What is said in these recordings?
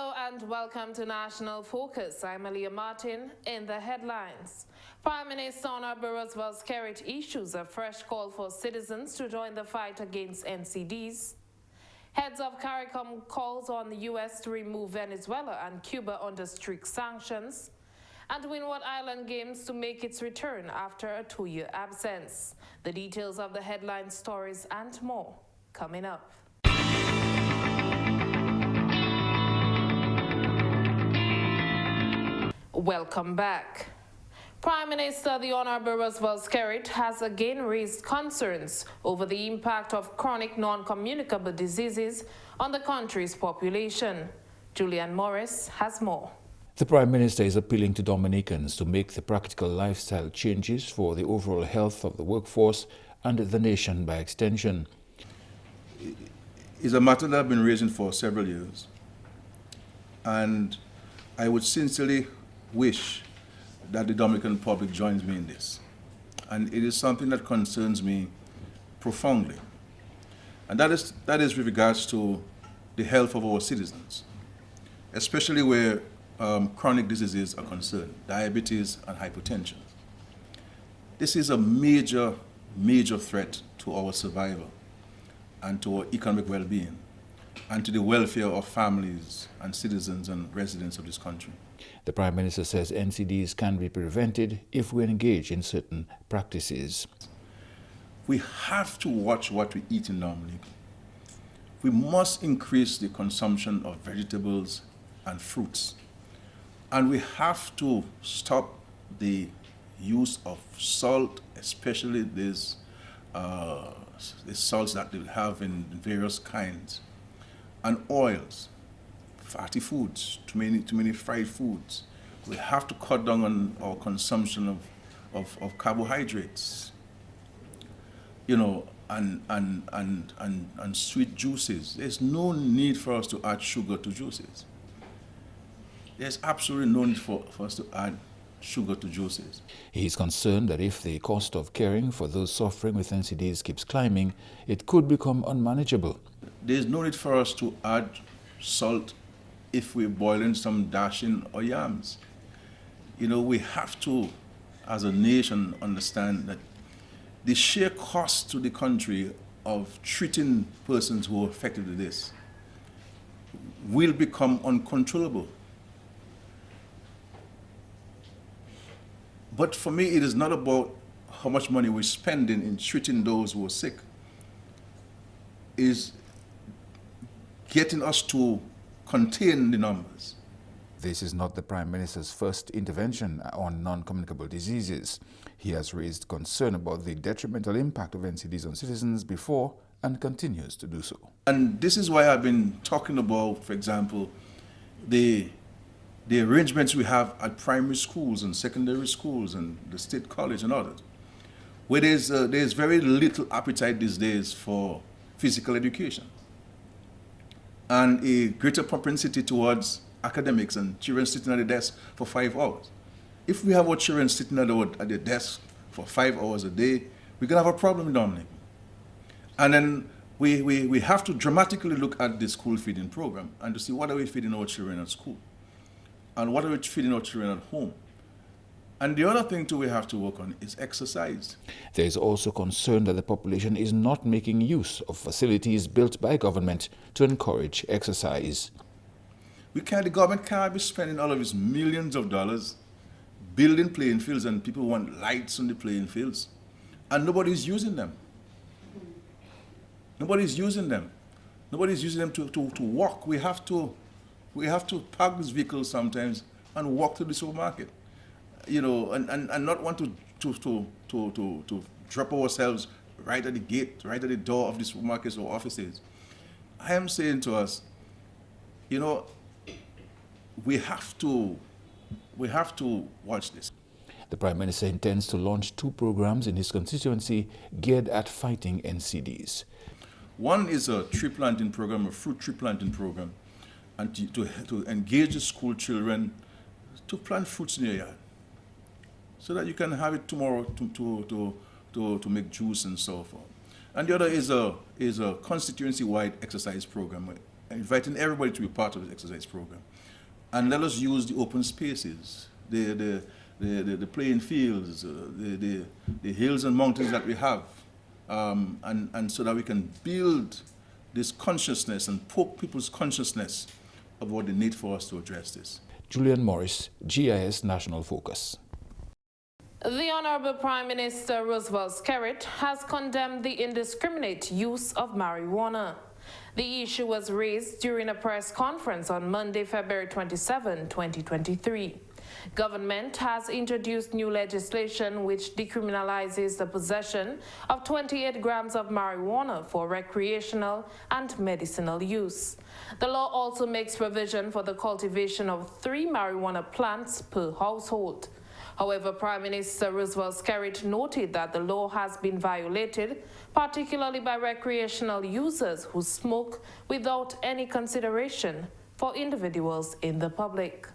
Hello and welcome to National Focus. I'm Aliyah Martin. In the headlines, Prime Minister Honorable Roosevelt Skerrit issues a fresh call for citizens to join the fight against NCDs. Heads of CARICOM calls on the U.S. to remove Venezuela and Cuba under strict sanctions. And Windward Island Games to make its return after a 2-year absence. The details of the headline stories and more coming up. Welcome back. Prime Minister the Honorable Roosevelt Skerrit has again raised concerns over the impact of chronic non-communicable diseases on the country's population. Julian Morris has more. The Prime Minister is appealing to Dominicans to make the practical lifestyle changes for the overall health of the workforce and the nation by extension. It's a matter that I've been raising for several years, and I would sincerely wish that the Dominican public joins me in this. And it is something that concerns me profoundly. And that is with regards to the health of our citizens, especially where chronic diseases are concerned, diabetes and hypertension. This is a major, major threat to our survival and to our economic well-being and to the welfare of families and citizens and residents of this country. The Prime Minister says NCDs can be prevented if we engage in certain practices. We have to watch what we eat in Dominica. We must increase the consumption of vegetables and fruits. And we have to stop the use of salt, especially these salts that they have in various kinds, and oils, fatty foods, too many fried foods. We have to cut down on our consumption of carbohydrates, and sweet juices. There's no need for us to add sugar to juices. There's absolutely no need for us to add sugar to juices. He is concerned that if the cost of caring for those suffering with NCDs keeps climbing, it could become unmanageable. There's no need for us to add salt if we're boiling some dashing or yams. We have to, as a nation, understand that the sheer cost to the country of treating persons who are affected with this will become uncontrollable. But for me, it is not about how much money we're spending in treating those who are sick. It is getting us to contain the numbers. This is not the Prime Minister's first intervention on non-communicable diseases. He has raised concern about the detrimental impact of NCDs on citizens before and continues to do so. And this is why I've been talking about, for example, the arrangements we have at primary schools and secondary schools and the state college and others, where there's very little appetite these days for physical education and a greater propensity towards academics and children sitting at the desk for 5 hours. If we have our children sitting at the desk for 5 hours a day, we're going to have a problem in Dominica. And then we have to dramatically look at the school feeding program and to see what are we feeding our children at school and what are we feeding our children at home. And the other thing too we have to work on is exercise. There is also concern that the population is not making use of facilities built by government to encourage exercise. The government can't be spending all of its millions of dollars building playing fields, and people want lights on the playing fields, and nobody's using them. Nobody's using them. Nobody's using them to walk. We have to park these vehicles sometimes and walk to the supermarket. And not want to drop ourselves right at the gate, right at the door of the supermarkets or offices. I am saying to us, we have to watch this. The Prime Minister intends to launch 2 programs in his constituency geared at fighting NCDs. One is a tree planting program, a fruit tree planting program, and to engage the school children to plant fruits in your yard, so that you can have it tomorrow to make juice and so forth. And the other is a constituency-wide exercise program inviting everybody to be part of the exercise program. And let us use the open spaces, the playing fields, the hills and mountains that we have, and so that we can build this consciousness and poke people's consciousness about the need for us to address this. Julian Morris, GIS National Focus. The Honorable Prime Minister Roosevelt Skerrit has condemned the indiscriminate use of marijuana. The issue was raised during a press conference on Monday, February 27, 2023. Government has introduced new legislation which decriminalizes the possession of 28 grams of marijuana for recreational and medicinal use. The law also makes provision for the cultivation of 3 marijuana plants per household. However, Prime Minister Roosevelt Skerrit noted that the law has been violated, particularly by recreational users who smoke without any consideration for individuals in the public.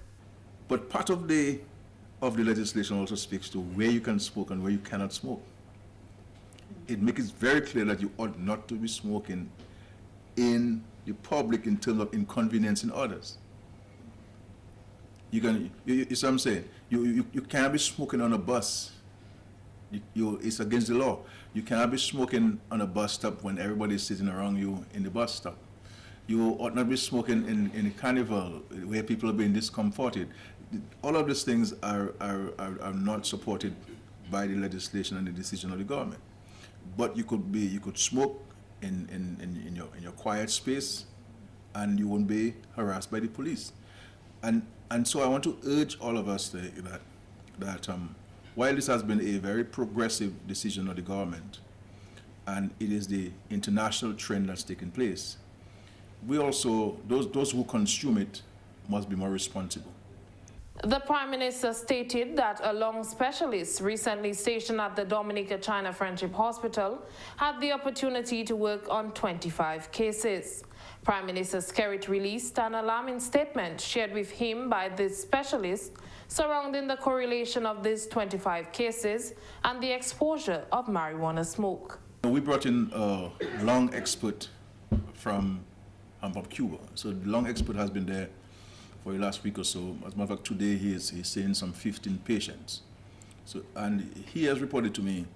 But part of the legislation also speaks to where you can smoke and where you cannot smoke. It makes it very clear that you ought not to be smoking in the public in terms of inconveniencing others. You see what I'm saying? You cannot be smoking on a bus. It's against the law. You cannot be smoking on a bus stop when everybody is sitting around you in the bus stop. You ought not be smoking in a carnival where people are being discomforted. All of these things are not supported by the legislation and the decision of the government. But you could smoke in your quiet space, and you won't be harassed by the police. And so I want to urge all of us that while this has been a very progressive decision of the government, and it is the international trend that's taking place, we also, those who consume it must be more responsible. The Prime Minister stated that a lung specialist recently stationed at the Dominica China Friendship Hospital had the opportunity to work on 25 cases. Prime Minister Skerrit released an alarming statement shared with him by this specialist surrounding the correlation of these 25 cases and the exposure of marijuana smoke. We brought in a lung expert from Cuba. So the lung expert has been there for the last week or so. As a matter of fact, today he's seeing some 15 patients. So, and he has reported to me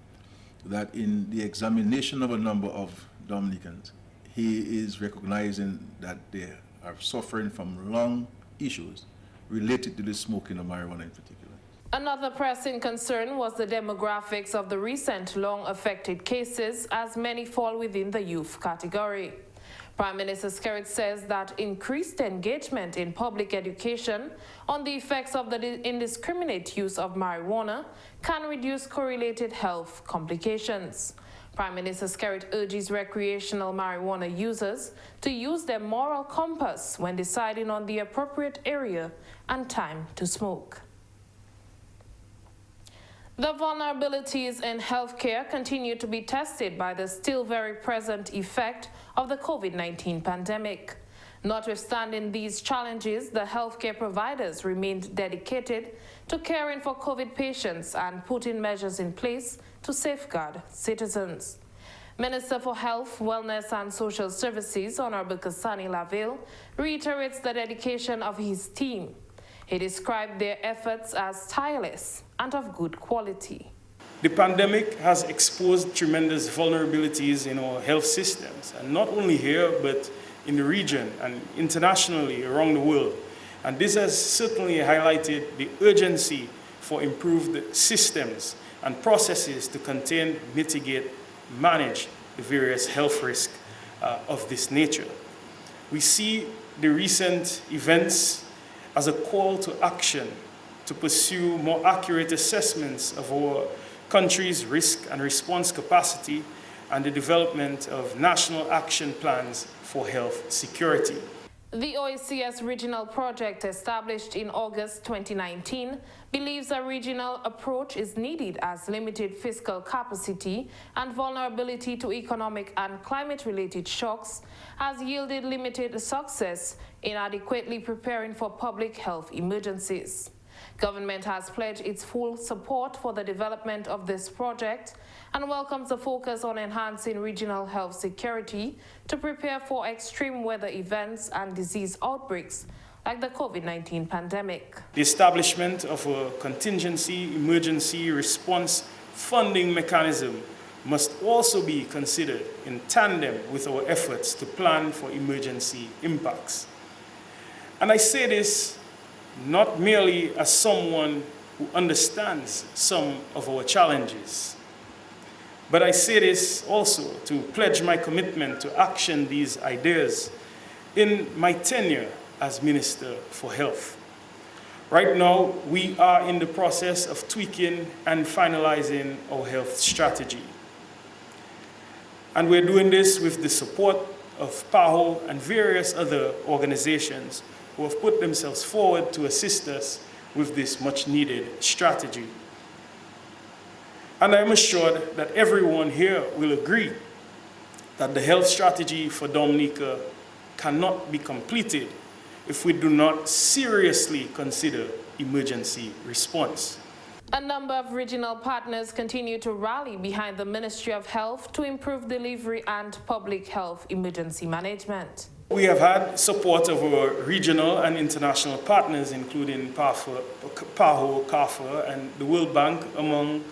that in the examination of a number of Dominicans, he is recognizing that they are suffering from lung issues related to the smoking of marijuana in particular. Another pressing concern was the demographics of the recent lung-affected cases, as many fall within the youth category. Prime Minister Skerrit says that increased engagement in public education on the effects of the indiscriminate use of marijuana can reduce correlated health complications. Prime Minister Skerrit urges recreational marijuana users to use their moral compass when deciding on the appropriate area and time to smoke. The vulnerabilities in healthcare continue to be tested by the still very present effect of the COVID-19 pandemic. Notwithstanding these challenges, the healthcare providers remained dedicated to caring for COVID patients and putting measures in place to safeguard citizens. Minister for Health, Wellness and Social Services, Honorable Kasani Laville, reiterates the dedication of his team. He described their efforts as tireless and of good quality. The pandemic has exposed tremendous vulnerabilities in our health systems, and not only here, but in the region and internationally around the world. And this has certainly highlighted the urgency for improved systems and processes to contain, mitigate, manage the various health risks of this nature. We see the recent events as a call to action to pursue more accurate assessments of our country's risk and response capacity and the development of national action plans for health security. The OECS regional project, established in August 2019, believes a regional approach is needed as limited fiscal capacity and vulnerability to economic and climate-related shocks has yielded limited success in adequately preparing for public health emergencies. Government has pledged its full support for the development of this project and welcomes the focus on enhancing regional health security to prepare for extreme weather events and disease outbreaks like the COVID-19 pandemic. The establishment of a contingency emergency response funding mechanism must also be considered in tandem with our efforts to plan for emergency impacts. And I say this not merely as someone who understands some of our challenges, but I say this also to pledge my commitment to action these ideas in my tenure as Minister for Health. Right now, we are in the process of tweaking and finalizing our health strategy. And we're doing this with the support of PAHO and various other organizations who have put themselves forward to assist us with this much-needed strategy. And I'm assured that everyone here will agree that the health strategy for Dominica cannot be completed if we do not seriously consider emergency response. A number of regional partners continue to rally behind the Ministry of Health to improve delivery and public health emergency management. We have had support of our regional and international partners, including PAHO, CAFA, and the World Bank, among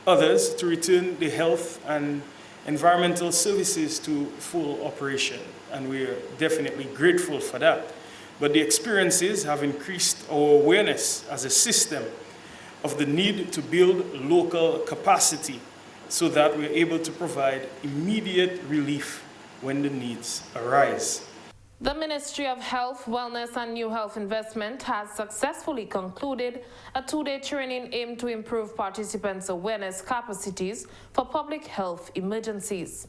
others, to return the health and environmental services to full operation. And we are definitely grateful for that. But the experiences have increased our awareness as a system of the need to build local capacity so that we're able to provide immediate relief when the needs arise. The Ministry of Health, Wellness and New Health Investment has successfully concluded a two-day training aimed to improve participants' awareness capacities for public health emergencies.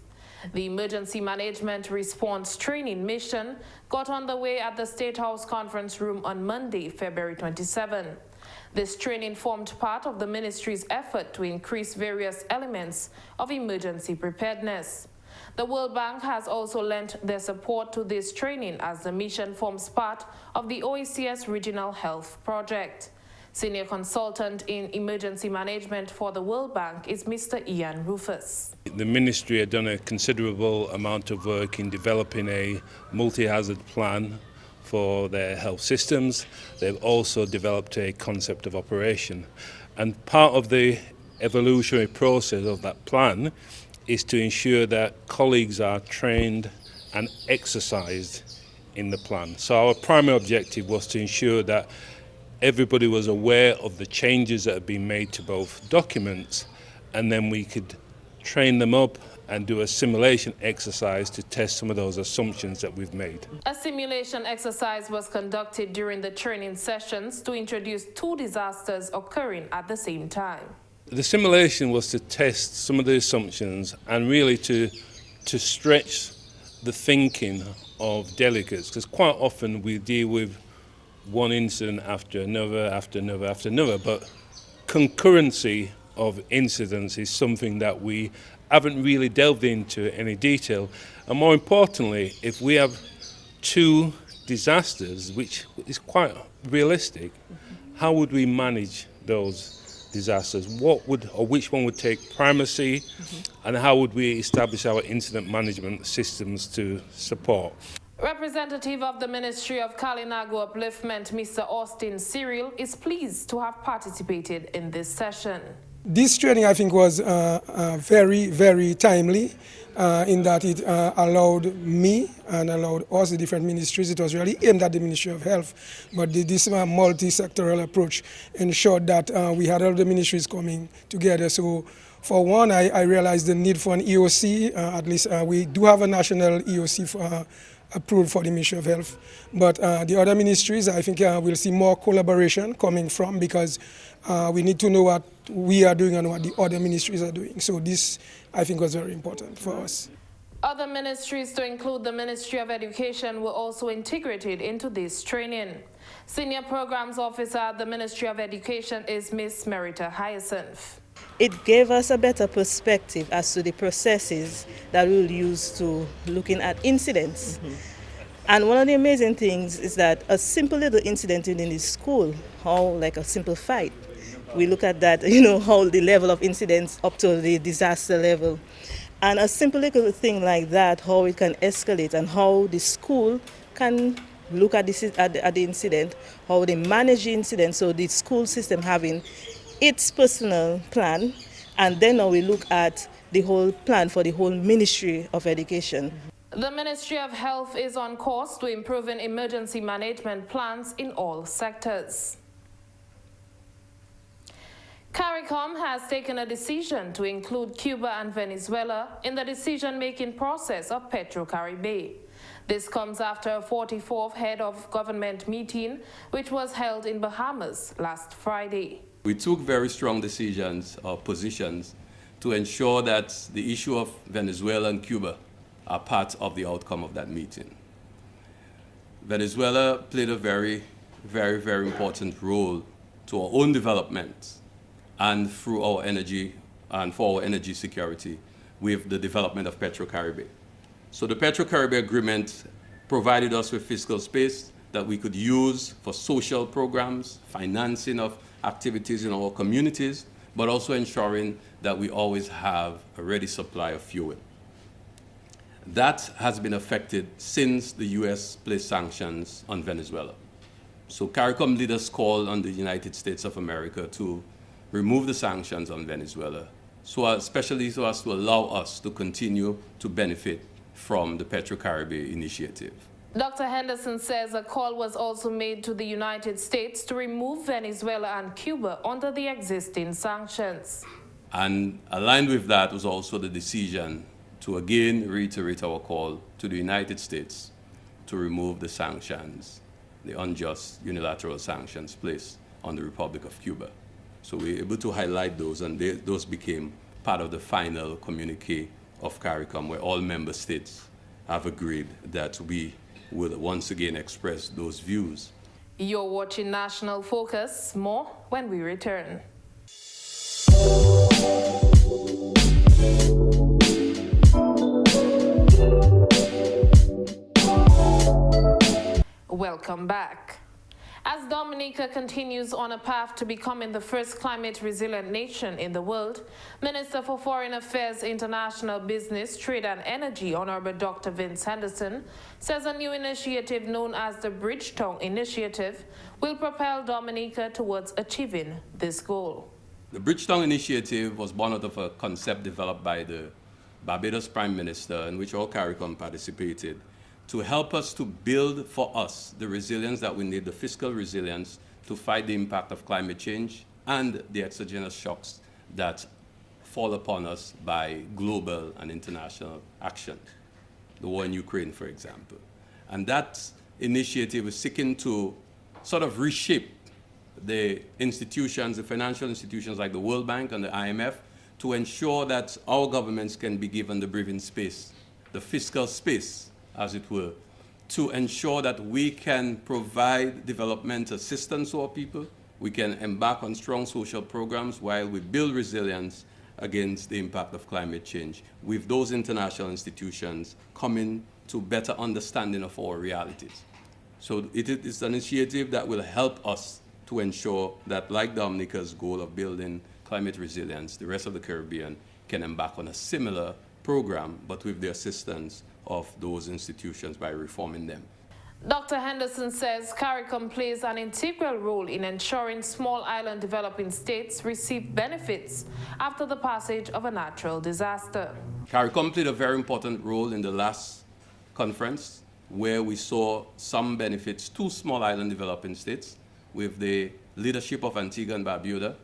The Emergency Management Response Training Mission got underway at the State House Conference Room on Monday, February 27. This training formed part of the ministry's effort to increase various elements of emergency preparedness. The World Bank has also lent their support to this training as the mission forms part of the OECS Regional Health Project. Senior consultant in emergency management for the World Bank is Mr. Ian Rufus. The ministry had done a considerable amount of work in developing a multi-hazard plan for their health systems. They've also developed a concept of operation. And part of the evolutionary process of that plan is to ensure that colleagues are trained and exercised in the plan. So our primary objective was to ensure that everybody was aware of the changes that have been made to both documents, and then we could train them up and do a simulation exercise to test some of those assumptions that we've made. A simulation exercise was conducted during the training sessions to introduce two disasters occurring at the same time. The simulation was to test some of the assumptions and really to stretch the thinking of delegates, because quite often we deal with one incident after another, but concurrency of incidents is something that we haven't really delved into any detail. And more importantly, if we have two disasters, which is quite realistic, how would we manage those disasters? Which one would take primacy, and how would we establish our incident management systems to support? Representative of the Ministry of Kalinago Upliftment, Mr. Austin Cyril, is pleased to have participated in this session. This training, I think, was very, very timely in that it allowed me and allowed us, the different ministries. It was really aimed at the Ministry of Health, but this multi-sectoral approach ensured that we had all the ministries coming together. So, for one, I realized the need for an EOC. At least we do have a national EOC approved for the Ministry of Health. But the other ministries, I think we'll see more collaboration coming from, because we need to know what we are doing and what the other ministries are doing. So this, I think, was very important for us. Other ministries, to include the Ministry of Education, were also integrated into this training. Senior Programs Officer at the Ministry of Education is Ms. Merita Hyacinth. It gave us a better perspective as to the processes that we'll use to looking at incidents. And one of the amazing things is that a simple little incident in the school, how like a simple fight, we look at that, how the level of incidents up to the disaster level. And a simple little thing like that, how it can escalate and how the school can look at the incident, how they manage the incident, so the school system having its personal plan, and then now we look at the whole plan for the whole Ministry of Education. The Ministry of Health is on course to improving emergency management plans in all sectors. CARICOM has taken a decision to include Cuba and Venezuela in the decision-making process of PetroCaribe. This comes after a 44th head of government meeting, which was held in Bahamas last Friday. We took very strong decisions or positions to ensure that the issue of Venezuela and Cuba are part of the outcome of that meeting. Venezuela played a very, very, very important role to our own development and through our energy and for our energy security with the development of PetroCaribe. So the PetroCaribe agreement provided us with fiscal space that we could use for social programs, financing of activities in our communities, but also ensuring that we always have a ready supply of fuel. That has been affected since the U.S. placed sanctions on Venezuela. So CARICOM leaders called on the United States of America to remove the sanctions on Venezuela, especially so as to allow us to continue to benefit from the PetroCaribe initiative. Dr. Henderson says a call was also made to the United States to remove Venezuela and Cuba under the existing sanctions. And aligned with that was also the decision to again reiterate our call to the United States to remove the sanctions, the unjust unilateral sanctions placed on the Republic of Cuba. So we were able to highlight those, and those became part of the final communique of CARICOM, where all member states have agreed that we will once again express those views. You're watching National Focus. More when we return. Welcome back. As Dominica continues on a path to becoming the first climate-resilient nation in the world, Minister for Foreign Affairs, International Business, Trade and Energy, Honorable Dr. Vince Henderson, says a new initiative known as the Bridgetown Initiative will propel Dominica towards achieving this goal. The Bridgetown Initiative was born out of a concept developed by the Barbados Prime Minister, in which all CARICOM participated, to help us to build for us the resilience that we need, the fiscal resilience, to fight the impact of climate change and the exogenous shocks that fall upon us by global and international action. The war in Ukraine, for example. And that initiative is seeking to sort of reshape the institutions, the financial institutions like the World Bank and the IMF, to ensure that our governments can be given the breathing space, the fiscal space, as it were, to ensure that we can provide development assistance to our people, we can embark on strong social programs while we build resilience against the impact of climate change, with those international institutions coming to better understanding of our realities. So it is an initiative that will help us to ensure that, like Dominica's goal of building climate resilience, the rest of the Caribbean can embark on a similar program, but with the assistance of those institutions by reforming them. Dr. Henderson says CARICOM plays an integral role in ensuring small island developing states receive benefits after the passage of a natural disaster. CARICOM played a very important role in the last conference, where we saw some benefits to small island developing states. With the leadership of Antigua and Barbuda,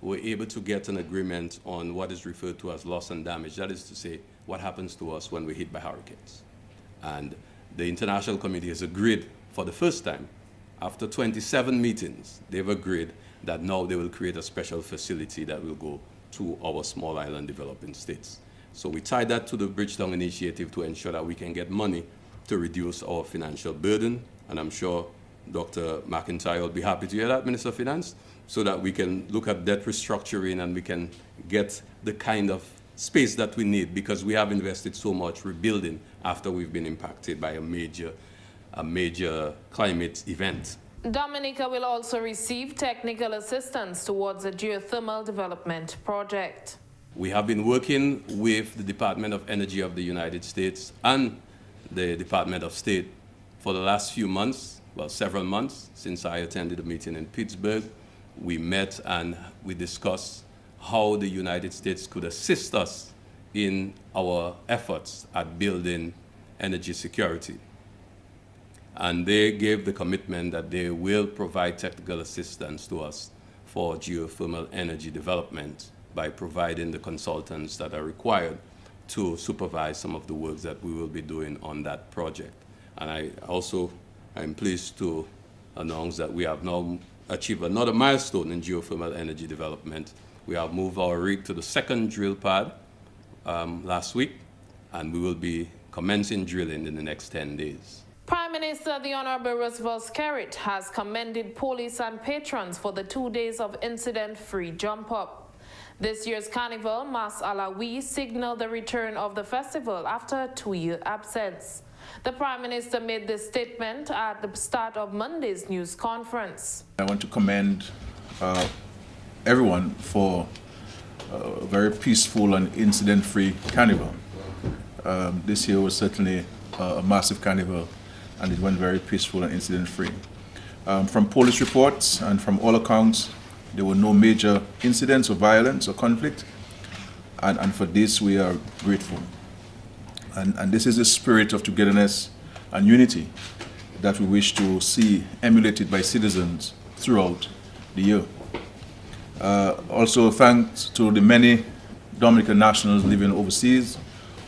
we were able to get an agreement on what is referred to as loss and damage. That is to say, what happens to us when we're hit by hurricanes. And the international community has agreed for the first time, after 27 meetings, they've agreed that now they will create a special facility that will go to our small island developing states. So we tied that to the Bridgetown Initiative to ensure that we can get money to reduce our financial burden. And I'm sure Dr. McIntyre will be happy to hear that, Minister of Finance, so that we can look at debt restructuring and we can get the kind of space that we need, because we have invested so much rebuilding after we've been impacted by a major a major climate event. Dominica will also receive technical assistance towards a geothermal development project. We have been working with the Department of Energy of the United States and the Department of State for the last few months, well, several months since I attended a meeting in Pittsburgh. We met and we discussed how the United States could assist us in our efforts at building energy security. And they gave the commitment that they will provide technical assistance to us for geothermal energy development by providing the consultants that are required to supervise some of the work that we will be doing on that project. And I'm pleased to announce that we have now achieved another milestone in geothermal energy development. We have moved our rig to the second drill pad last week, and we will be commencing drilling in the next 10 days. Prime Minister the Honorable Roosevelt Skerrit has commended police and patrons for the 2 days of incident-free jump-up. This year's Carnival, Mas Alawi, signaled the return of the festival after a 2-year absence. The Prime Minister made this statement at the start of Monday's news conference. I want to commend everyone for a very peaceful and incident-free Carnival. This year was certainly a massive Carnival, and it went very peaceful and incident-free. From police reports and from all accounts, there were no major incidents of violence or conflict, and for this we are grateful. And this is the spirit of togetherness and unity that we wish to see emulated by citizens throughout the year. Also thanks to the many Dominican nationals living overseas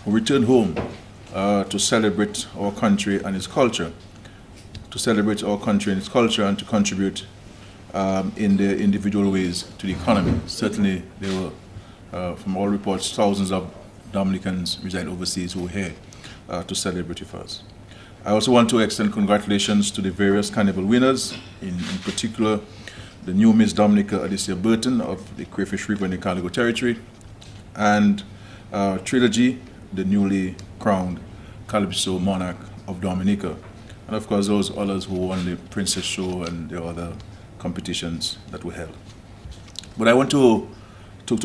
who returned home to celebrate our country and its culture, and to contribute in their individual ways to the economy. Certainly there were, from all reports, thousands of Dominicans reside overseas who were here to celebrate with us. I also want to extend congratulations to the various Carnival winners, in particular the new Miss Dominica Alicia Burton of the Crayfish River in the Carligo Territory, and Trilogy, the newly crowned Calypso Monarch of Dominica, and of course those others who won the Princess Show and the other competitions that were held. But I want to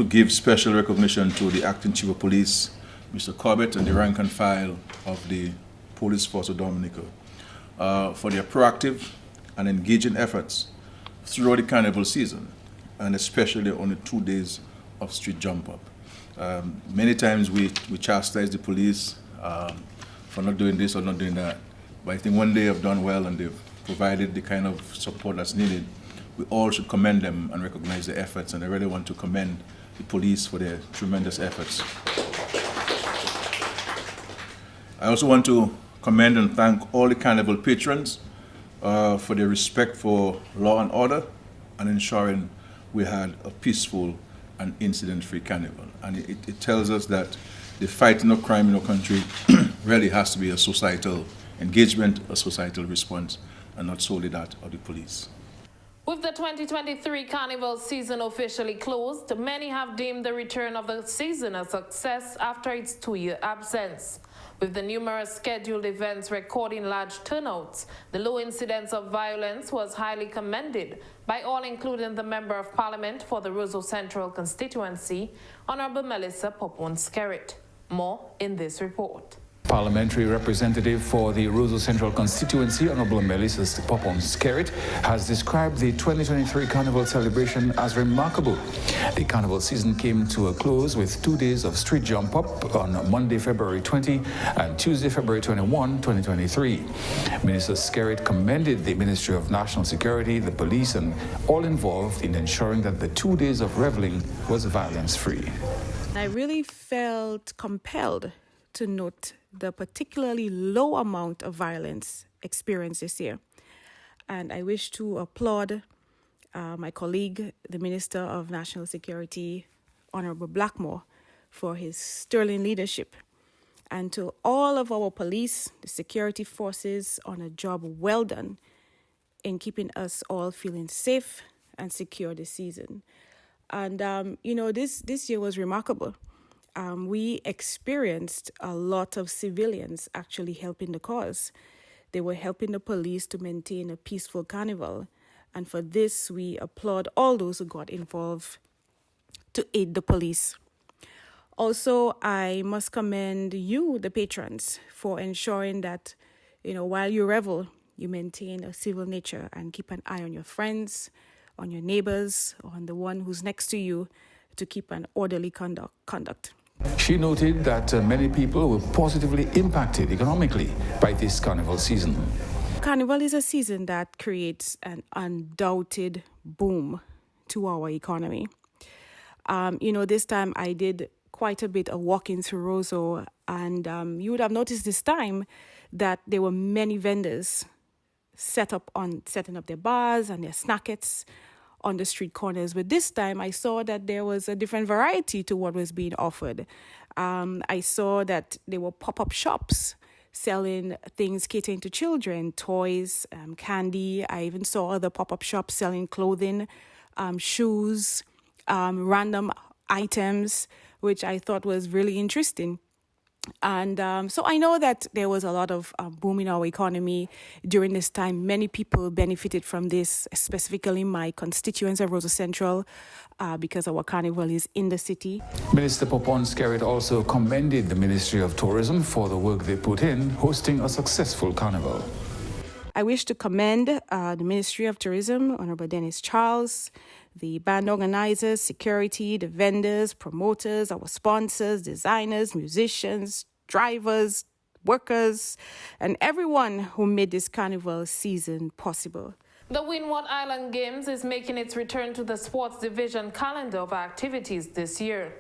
give special recognition to the Acting Chief of Police, Mr. Corbett, and the rank and file of the Police Force of Dominica for their proactive and engaging efforts throughout the Carnival season, and especially on the 2 days of street jump-up. Many times we chastise the police for not doing this or not doing that, but I think when they have done well and they've provided the kind of support that's needed, we all should commend them and recognize their efforts, and I really want to commend the police for their tremendous efforts. I also want to commend and thank all the Carnival patrons for their respect for law and order and ensuring we had a peaceful and incident-free Carnival. And it tells us that the fighting of crime in our country really has to be a societal engagement, a societal response, and not solely that of the police. With the 2023 Carnival season officially closed, many have deemed the return of the season a success after its 2-year absence. With the numerous scheduled events recording large turnouts, the low incidence of violence was highly commended by all, including the Member of Parliament for the Roseau Central constituency, Honorable Melissa Popon-Skerrit. More in this report. Parliamentary representative for the Roseau Central constituency, Honorable Melissa Popon-Skerrit, has described the 2023 Carnival celebration as remarkable. The Carnival season came to a close with 2 days of street jump-up on Monday, February 20 and Tuesday, February 21, 2023. Minister Skerrit commended the Ministry of National Security, the police, and all involved in ensuring that the 2 days of reveling was violence-free. I really felt compelled to note the particularly low amount of violence experienced this year. And I wish to applaud my colleague, the Minister of National Security, Honorable Blackmore, for his sterling leadership. And to all of our police, the security forces, on a job well done in keeping us all feeling safe and secure this season. And, this year was remarkable. We experienced a lot of civilians actually helping the cause. They were helping the police to maintain a peaceful carnival. And for this, we applaud all those who got involved to aid the police. Also, I must commend you, the patrons, for ensuring that, while you revel, you maintain a civil nature and keep an eye on your friends, on your neighbors, or on the one who's next to you to keep an orderly conduct. She noted that many people were positively impacted economically by this carnival season. Carnival is a season that creates an undoubted boom to our economy. This time I did quite a bit of walking through Roseau, and you would have noticed this time that there were many vendors setting up their bars and their snackets on the street corners. But this time I saw that there was a different variety to what was being offered. I saw that there were pop-up shops selling things catering to children, toys, candy. I even saw other pop-up shops selling clothing, shoes, random items, which I thought was really interesting. And so I know that there was a lot of boom in our economy during this time. Many people benefited from this, specifically my constituents of Roseau Central, because our carnival is in the city. Minister Popon Skerrit also commended the Ministry of Tourism for the work they put in hosting a successful carnival. I wish to commend the Ministry of Tourism, Honorable Dennis Charles, the band organizers, security, the vendors, promoters, our sponsors, designers, musicians, drivers, workers, and everyone who made this carnival season possible. The Windward Island Games is making its return to the sports division calendar of activities this year.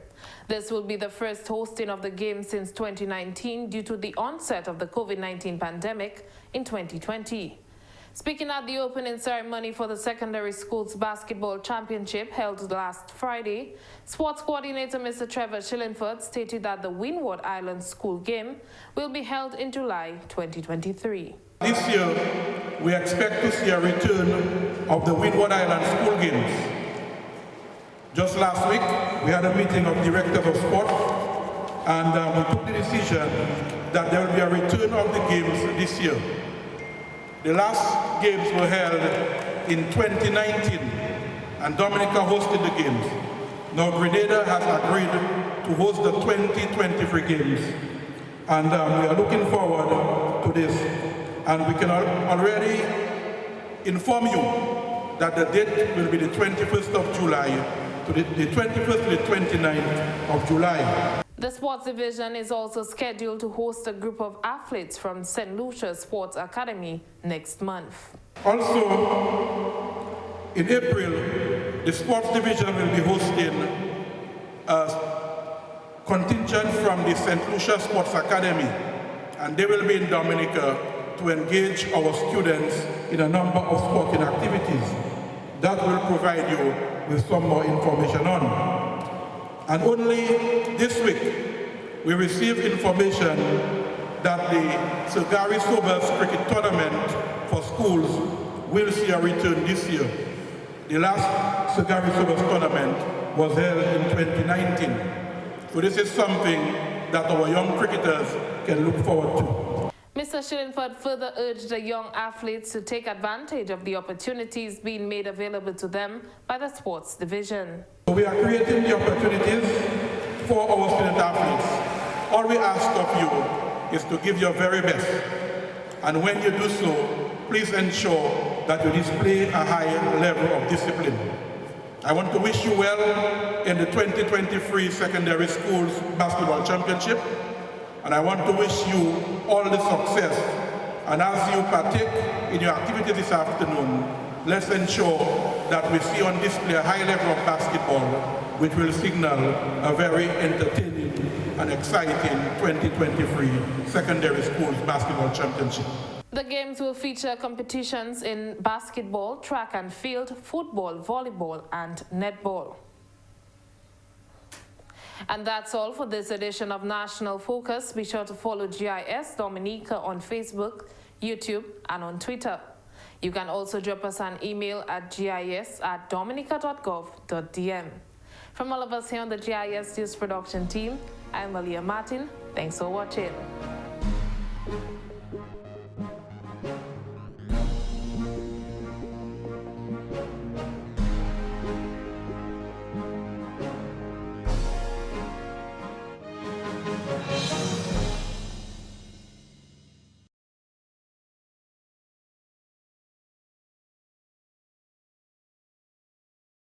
This will be the first hosting of the Games since 2019 due to the onset of the COVID-19 pandemic in 2020. Speaking at the opening ceremony for the secondary schools basketball championship held last Friday, sports coordinator Mr. Trevor Shillingford stated that the Windward Island School game will be held in July 2023. This year, we expect to see a return of the Windward Island School Games. Just last week, we had a meeting of directors of sport, and we took the decision that there will be a return of the games this year. The last games were held in 2019, and Dominica hosted the games. Now Grenada has agreed to host the 2023 games, and we are looking forward to this. And we can already inform you that the date will be the 21st of July, to the 21st to the 29th of July. The sports division is also scheduled to host a group of athletes from St. Lucia Sports Academy next month. Also, in April, the sports division will be hosting a contingent from the St. Lucia Sports Academy, and they will be in Dominica to engage our students in a number of sporting activities. That will provide you with some more information on. And only this week, we received information that the Sir Gary Sobers Cricket Tournament for schools will see a return this year. The last Sir Gary Sobers tournament was held in 2019. So this is something that our young cricketers can look forward to. Mr. Shillingford further urged the young athletes to take advantage of the opportunities being made available to them by the sports division. We are creating the opportunities for our student athletes. All we ask of you is to give your very best. And when you do so, please ensure that you display a high level of discipline. I want to wish you well in the 2023 Secondary Schools Basketball Championship. And I want to wish you all the success. And as you partake in your activities this afternoon, let's ensure that we see on display a high level of basketball, which will signal a very entertaining and exciting 2023 Secondary Schools Basketball Championship. The games will feature competitions in basketball, track and field, football, volleyball, and netball. And that's all for this edition of National Focus. Be sure to follow GIS Dominica on Facebook, YouTube, and on Twitter. You can also drop us an email at gis@dominica.gov.dm. From all of us here on the GIS News Production team, I'm Malia Martin. Thanks for watching.